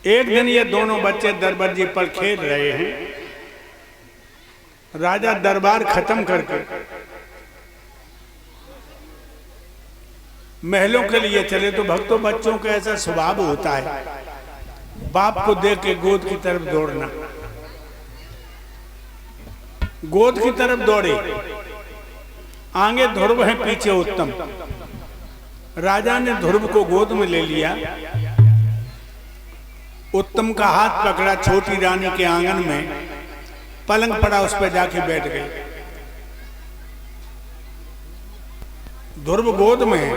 एक दिन ये दोनों बच्चे दरबाजी पर खेल रहे हैं। राजा दरबार खत्म करके महलों के लिए चले तो भक्तों बच्चों का ऐसा स्वभाव होता है, बाप को देख के गोद की तरफ दौड़ना। गोद की तरफ दौड़े, आगे ध्रुव है, पीछे उत्तम। राजा ने ध्रुव को गोद में ले लिया, उत्तम का हाथ पकड़ा, छोटी रानी के आंगन में पलंग पड़ा, उस पर जाके बैठ गई। ध्रुव गोद में है,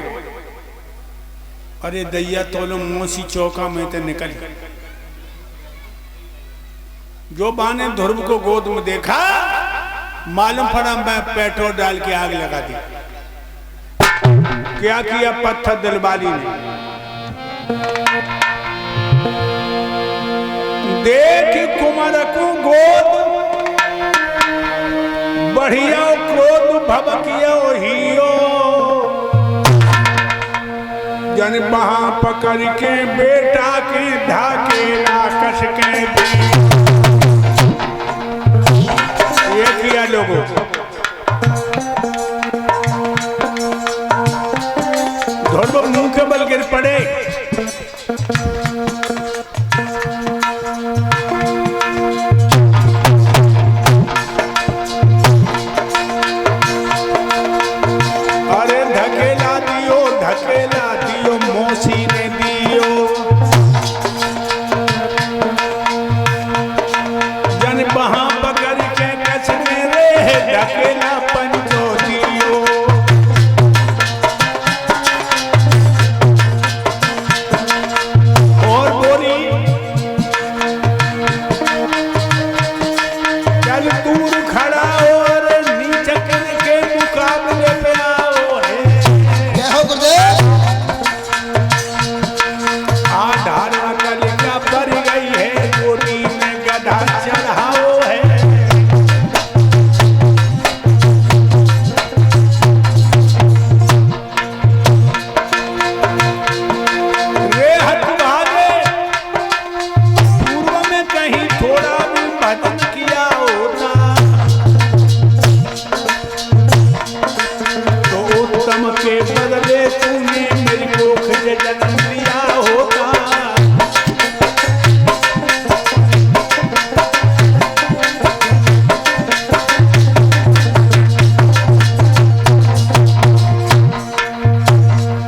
अरे दैया तोलो मोसी चौका में तो निकल। जो बाने ध्रुव को गोद में देखा, मालूम पड़ा मैं पेट्रोल डाल के आग लगा दी। क्या किया पत्थर दिलवाली ने, देख कुमार को गोद बढ़िया क्रोध भबकिया हियो, जन बहा पकड़ के बेटा के धाके नाकस के ये किया लोगों। ध्रुव मुंह के बल गिर पड़े। अरे धकेला दियो मौसी ने दियो, जन बहा पकड़ के कसने रे धकेला पंचो दियो। और बोली चल दूर खड़ा और नीचकन के मुकाबले पे आओ है। क्या हो गुरुदेव? आधार कलिका पर गई है, गोदी में गधा चढ़ाओ है। रे हट भागे, पूर्व में कहीं थोड़ा भी भजन किया होता तो उत्तम के बदले तूने मेरी कोख से जन्म लिया होता।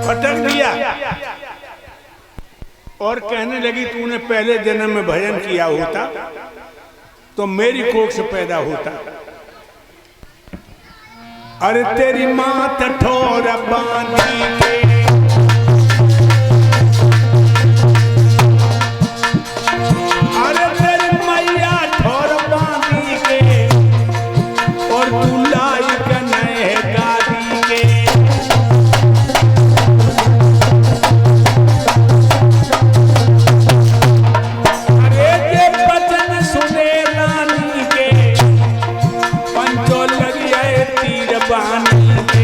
फटक दिया और कहने लगी तूने पहले जन्म में भजन किया होता तो मेरी कोख से पैदा होता। अरे तेरी माँ ठोर बांधी के, अरे तेरी मैया ठोर बांधी के, और तू लाई कन्हैया गादी के। अरे जे बचन सुने रानी के, पंचो लगी है तीर बानी के।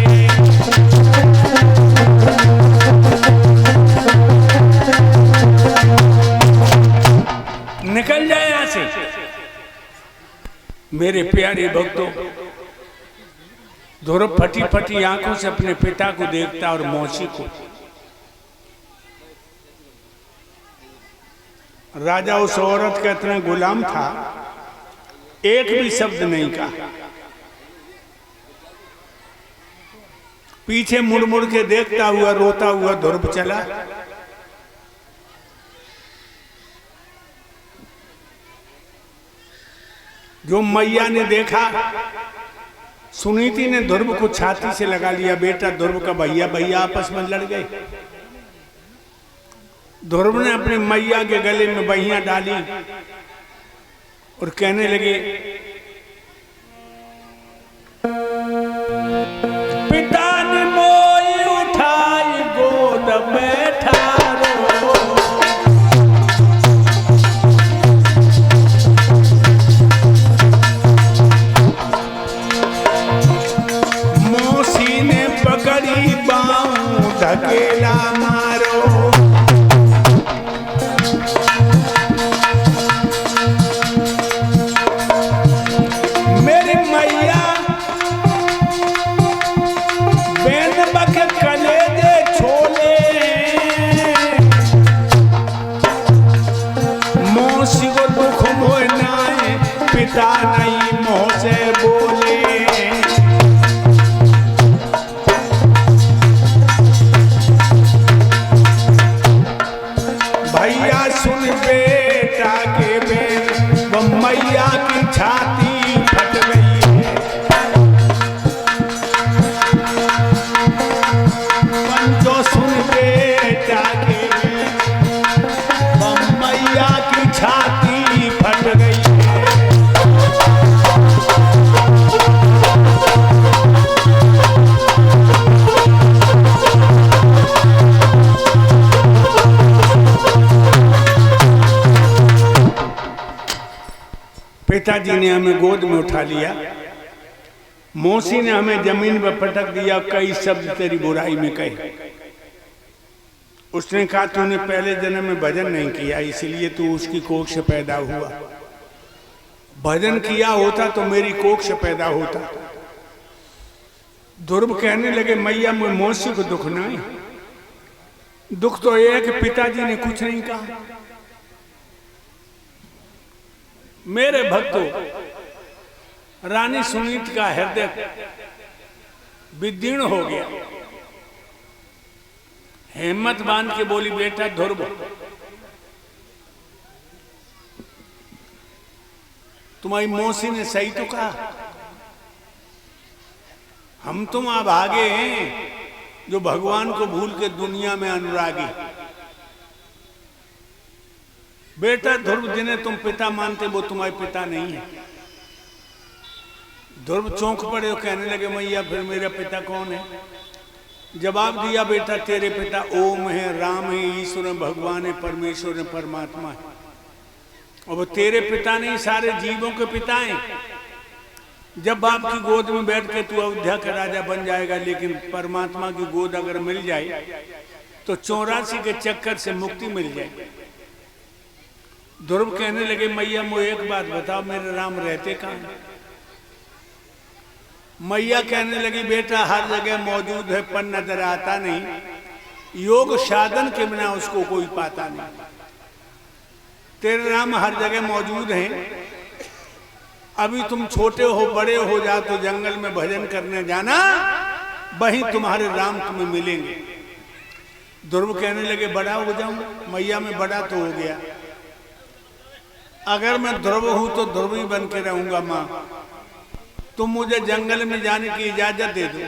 निकल जाए यहां से। मेरे प्यारे भक्तों, ध्रुव फटी फटी आंखों से अपने पिता को देखता और मौसी को। राजा उस औरत का इतना गुलाम था, एक भी शब्द नहीं कहा। पीछे मुड़ मुड़ के देखता हुआ रोता हुआ ध्रुव चला। जो मैया ने देखा, सुनीति ने ध्रुव को छाती से लगा लिया। बेटा ध्रुव का भैया भैया आपस में लड़ गए। ध्रुव ने अपने मैया के गले में बहियां डाली और कहने लगे, पिता ने मोई उठाई गोद बैठा रो, मौसी ने पकड़ी बाहों धकेला मारो। छटा नहीं मुंह से बोले। भैया सुन बेटा के बेर वो मैया की छाती फट गई है। पंचो सुन बेटा के बेर वो मैया की छाती फट गई है। पिताजी ने हमें गोद में उठा लिया, मौसी ने हमें जमीन पर पटक दिया, कई शब्द तेरी बुराई में कहे। उसने कहा तूने पहले जन्म में भजन नहीं किया इसलिए तू उसकी कोख से पैदा हुआ। भजन किया होता तो मेरी कोख से पैदा होता। ध्रुव कहने लगे मैया मुझे मौसी को दुख नहीं, दुख तो यह है कि पिताजी ने कुछ नहीं कहा। मेरे भक्तों, रानी सुनीत का हृदय विदीर्ण हो गया। हिम्मत बांध के बोली बेटा ध्रुव, तुम्हारी मौसी ने सही तो कहा, हम तुम अभागे हैं जो भगवान को भूल के दुनिया में अनुरागी। बेटा ध्रुव जिन्हें तुम पिता मानते वो तुम्हारे पिता नहीं है। ध्रुव चौंक पड़े और कहने लगे मैया फिर मेरा पिता कौन है? जवाब दिया बेटा तेरे पिता ओम है, राम है, ईश्वर है, भगवान है, परमेश्वर है, परमात्मा है। और वो तेरे पिता नहीं सारे जीवों के पिता हैं। जब बाप की गोद में बैठ के तू अयोध्या का राजा बन जाएगा, लेकिन परमात्मा की गोद अगर मिल जाए तो 84 के चक्कर से मुक्ति मिल जाए। ध्रुव कहने लगे मैया मुझे एक बात बताओ, मेरे राम रहते कहाँ? मैया कहने लगी बेटा हर जगह मौजूद है पर नजर आता नहीं, योग साधन के बिना उसको कोई पाता नहीं। तेरे राम हर जगह मौजूद हैं। अभी तुम छोटे हो बड़े हो जा तो जंगल में भजन करने जाना, वहीं तुम्हारे राम तुम्हें मिलेंगे। ध्रुव कहने लगे बड़ा हो जाऊं? मैया में बड़ा तो हो गया, अगर मैं ध्रुव हूं तो ध्रुव ही बन के रहूंगा। माँ तुम मुझे जंगल में जाने की इजाजत दे दो,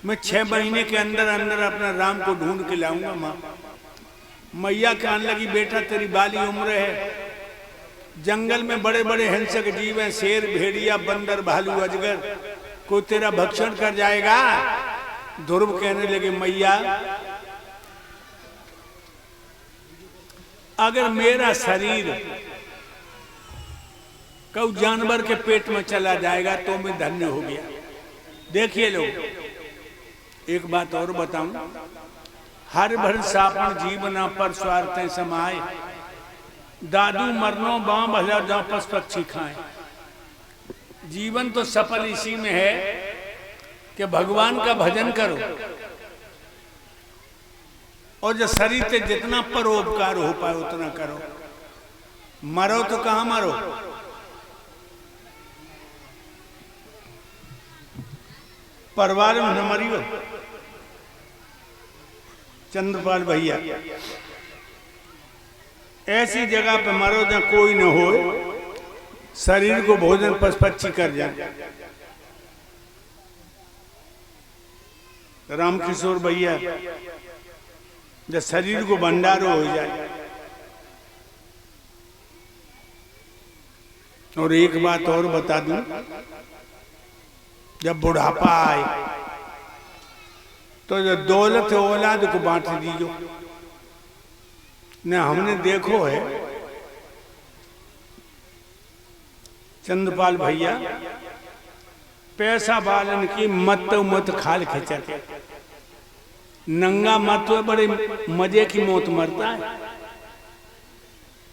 मैं 6 महीने के अंदर अंदर अपना राम को ढूंढ के लाऊंगा। माँ मैया कहने लगी बेटा तेरी बाली उम्र है, जंगल में बड़े बड़े हिंसक जीव हैं, शेर, भेड़िया, बंदर, भालू, अजगर, कोई तेरा भक्षण कर जाएगा। ध्रुव कहने लगे मैया अगर मेरा शरीर कऊ जानवर के पेट में चला जाएगा तो मैं धन्य हो गया। देखिए लोग, एक बात और बताऊं, हर भर सापन जीवना पर स्वार्थ समाये, दादू मरनो बाँ भला जाओ पस पक्षी खाएं। जीवन तो सफल इसी में है कि भगवान का भजन करो और जो शरीर से जितना परोपकार हो पाए उतना करो। मरो तो कहां मरो, परिवार में न मरियो। चंद्रपाल भैया ऐसी जगह पे मरो जहां कोई न हो, शरीर को भोजन पशु कर जाए। रामकिशोर भैया जब शरीर को भंडारो हो जाए। और एक बात और बता दूं, जब बुढ़ापा आए तो जो दौलत है औलाद को बांट दीजिए। न हमने देखो है चंद्रपाल भैया पैसा बालन की मत खाल खिंचते, नंगा मत तो बड़े मजे की मौत मरता है,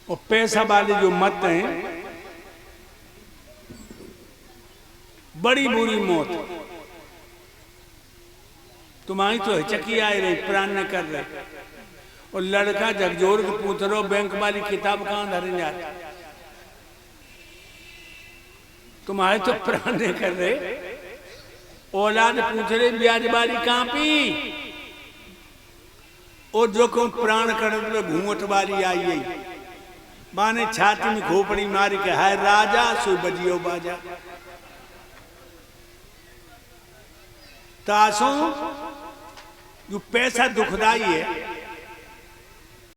और पैसा वाले जो मत हैं बड़ी बुरी मौत। तुम्हारी तो हिचकी आए रही, प्राण न कर रहे। और लड़का जगजोर को पूछ रहे बैंक वाली किताब कहां धरे जाती, तुम्हारे तो प्राण नहीं कर रहे। औलाद पूछ रहे ब्याज बारी कहाँ पी, और जो को प्राण कर घूंघट बारी आई गई, माने छाती में खोपड़ी मारी के हाय राजा सो बजियो बाजा। तासों जो पैसा दुखदाई है,